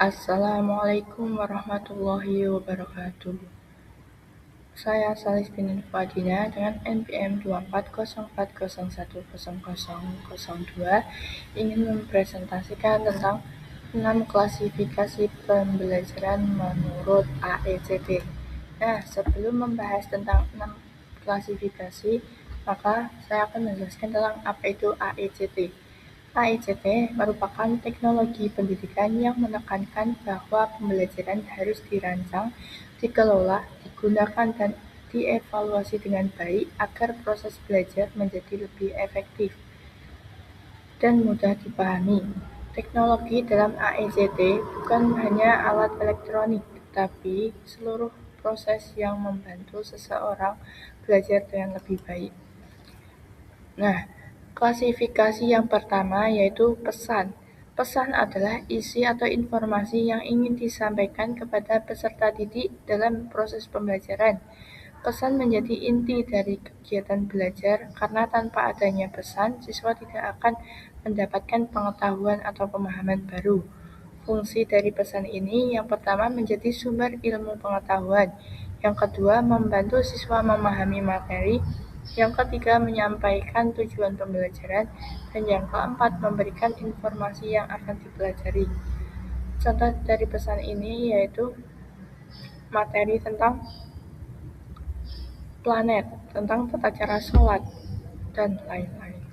Assalamualaikum warahmatullahi wabarakatuh. Saya Salis bin Fadina dengan NPM 24040100002 ingin mempresentasikan tentang 6 klasifikasi pembelajaran menurut AECT. Nah, sebelum membahas tentang 6 klasifikasi, maka saya akan menjelaskan tentang apa itu AECT. AECT merupakan teknologi pendidikan yang menekankan bahwa pembelajaran harus dirancang, dikelola, digunakan, dan dievaluasi dengan baik agar proses belajar menjadi lebih efektif dan mudah dipahami. Teknologi dalam AECT bukan hanya alat elektronik, tetapi seluruh proses yang membantu seseorang belajar dengan lebih baik. Nah, klasifikasi yang pertama yaitu pesan. Pesan adalah isi atau informasi yang ingin disampaikan kepada peserta didik dalam proses pembelajaran. Pesan menjadi inti dari kegiatan belajar karena tanpa adanya pesan, siswa tidak akan mendapatkan pengetahuan atau pemahaman baru. Fungsi dari pesan ini yang pertama menjadi sumber ilmu pengetahuan, yang kedua membantu siswa memahami materi, yang ketiga menyampaikan tujuan pembelajaran, dan yang keempat memberikan informasi yang akan dipelajari. Contoh dari pesan ini yaitu materi tentang planet, tentang tata cara sholat, dan lain-lain.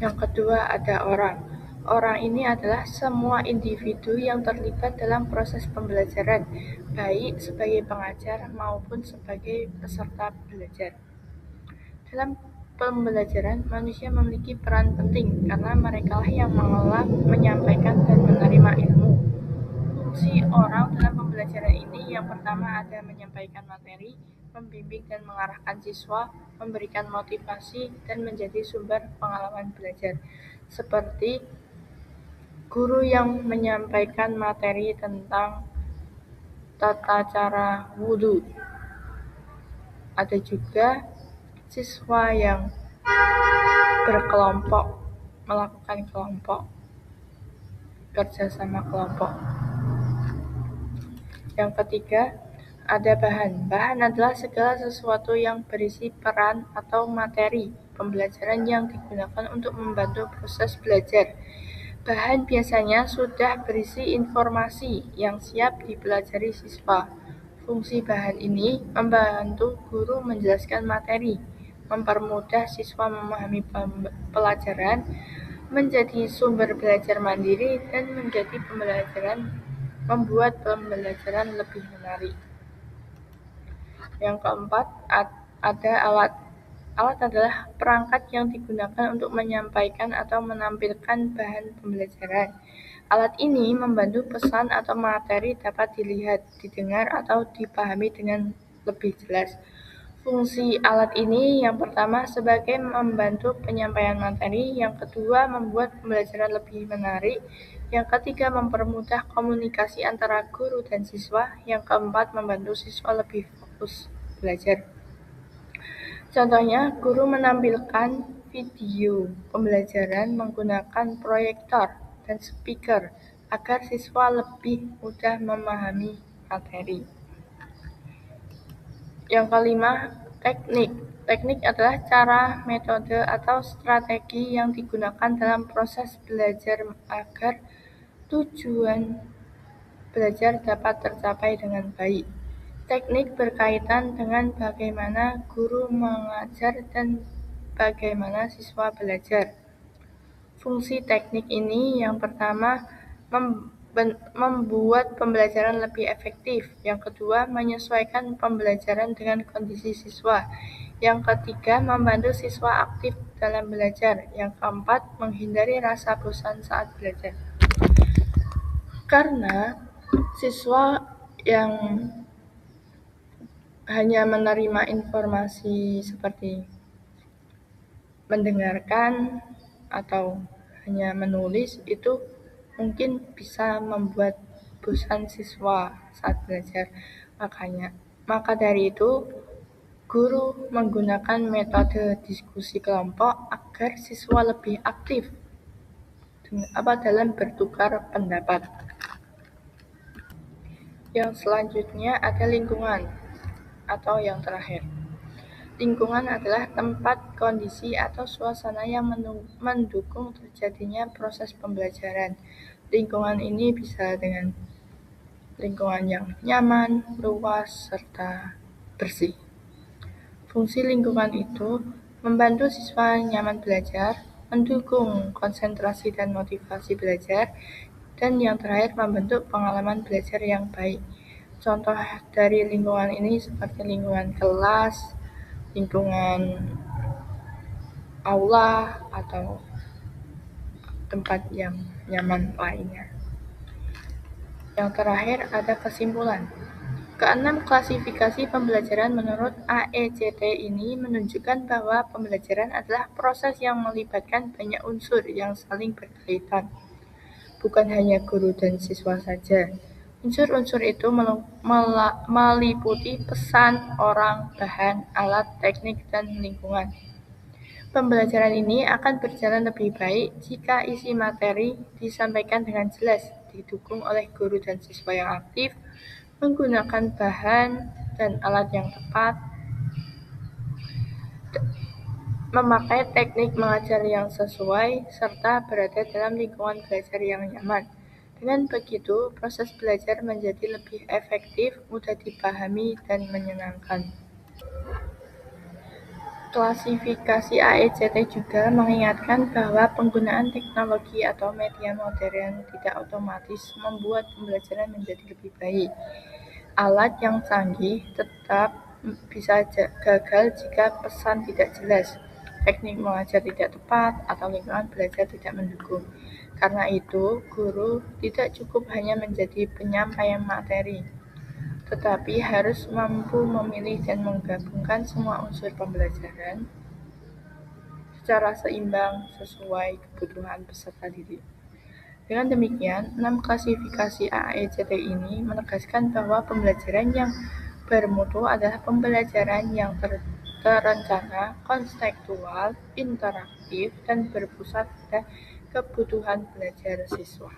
Yang kedua ada orang. Orang ini adalah semua individu yang terlibat dalam proses pembelajaran, baik sebagai pengajar maupun sebagai peserta belajar. Dalam pembelajaran, manusia memiliki peran penting karena merekalah yang mengelola, menyampaikan, dan menerima ilmu. Fungsi orang dalam pembelajaran ini yang pertama ada menyampaikan materi, membimbing dan mengarahkan siswa, memberikan motivasi, dan menjadi sumber pengalaman belajar. Seperti guru yang menyampaikan materi tentang tata cara wudhu. Ada juga siswa yang berkelompok, melakukan kelompok, kerja sama kelompok. Yang ketiga, ada bahan. Bahan adalah segala sesuatu yang berisi peran atau materi pembelajaran yang digunakan untuk membantu proses belajar. Bahan biasanya sudah berisi informasi yang siap dipelajari siswa. Fungsi bahan ini membantu guru menjelaskan materi, mempermudah siswa memahami pelajaran, menjadi sumber belajar mandiri, dan membuat pembelajaran lebih menarik. Yang keempat, ada alat. Alat adalah perangkat yang digunakan untuk menyampaikan atau menampilkan bahan pembelajaran. Alat ini membantu pesan atau materi dapat dilihat, didengar, atau dipahami dengan lebih jelas. Fungsi alat ini yang pertama sebagai membantu penyampaian materi, yang kedua membuat pembelajaran lebih menarik, yang ketiga mempermudah komunikasi antara guru dan siswa, yang keempat membantu siswa lebih fokus belajar. Contohnya, guru menampilkan video pembelajaran menggunakan proyektor dan speaker agar siswa lebih mudah memahami materi. Yang kelima, teknik. Teknik adalah cara, metode, atau strategi yang digunakan dalam proses belajar agar tujuan belajar dapat tercapai dengan baik. Teknik berkaitan dengan bagaimana guru mengajar dan bagaimana siswa belajar. Fungsi teknik ini yang pertama membuat pembelajaran lebih efektif, yang kedua menyesuaikan pembelajaran dengan kondisi siswa, yang ketiga membantu siswa aktif dalam belajar, yang keempat menghindari rasa bosan saat belajar. Karena siswa yang hanya menerima informasi seperti mendengarkan atau hanya menulis itu mungkin bisa membuat bosan siswa saat belajar. Maka dari itu, guru menggunakan metode diskusi kelompok agar siswa lebih aktif dalam bertukar pendapat. Yang selanjutnya ada lingkungan atau yang terakhir. Lingkungan adalah tempat, kondisi, atau suasana yang mendukung terjadinya proses pembelajaran. Lingkungan ini bisa dengan lingkungan yang nyaman, luas, serta bersih. Fungsi lingkungan itu membantu siswa nyaman belajar, mendukung konsentrasi dan motivasi belajar, dan yang terakhir membentuk pengalaman belajar yang baik. Contoh dari lingkungan ini seperti lingkungan kelas, lingkungan aula, atau tempat yang nyaman lainnya. Yang terakhir ada kesimpulan. Keenam klasifikasi pembelajaran menurut AECT ini menunjukkan bahwa pembelajaran adalah proses yang melibatkan banyak unsur yang saling berkaitan, bukan hanya guru dan siswa saja. Unsur-unsur itu meliputi pesan, orang, bahan, alat, teknik, dan lingkungan. Pembelajaran ini akan berjalan lebih baik jika isi materi disampaikan dengan jelas, didukung oleh guru dan siswa yang aktif, menggunakan bahan dan alat yang tepat, memakai teknik mengajar yang sesuai, serta berada dalam lingkungan belajar yang nyaman. Dengan begitu, proses belajar menjadi lebih efektif, mudah dipahami, dan menyenangkan. Klasifikasi AECT juga mengingatkan bahwa penggunaan teknologi atau media modern tidak otomatis membuat pembelajaran menjadi lebih baik. Alat yang canggih tetap bisa gagal jika pesan tidak jelas, teknik mengajar tidak tepat, atau lingkungan belajar tidak mendukung. Karena itu, guru tidak cukup hanya menjadi penyampai materi, tetapi harus mampu memilih dan menggabungkan semua unsur pembelajaran secara seimbang sesuai kebutuhan peserta didik. Dengan demikian, 6 klasifikasi AECT ini menegaskan bahwa pembelajaran yang bermutu adalah pembelajaran yang terencana, konseptual, interaktif, dan berpusat pada kebutuhan belajar siswa.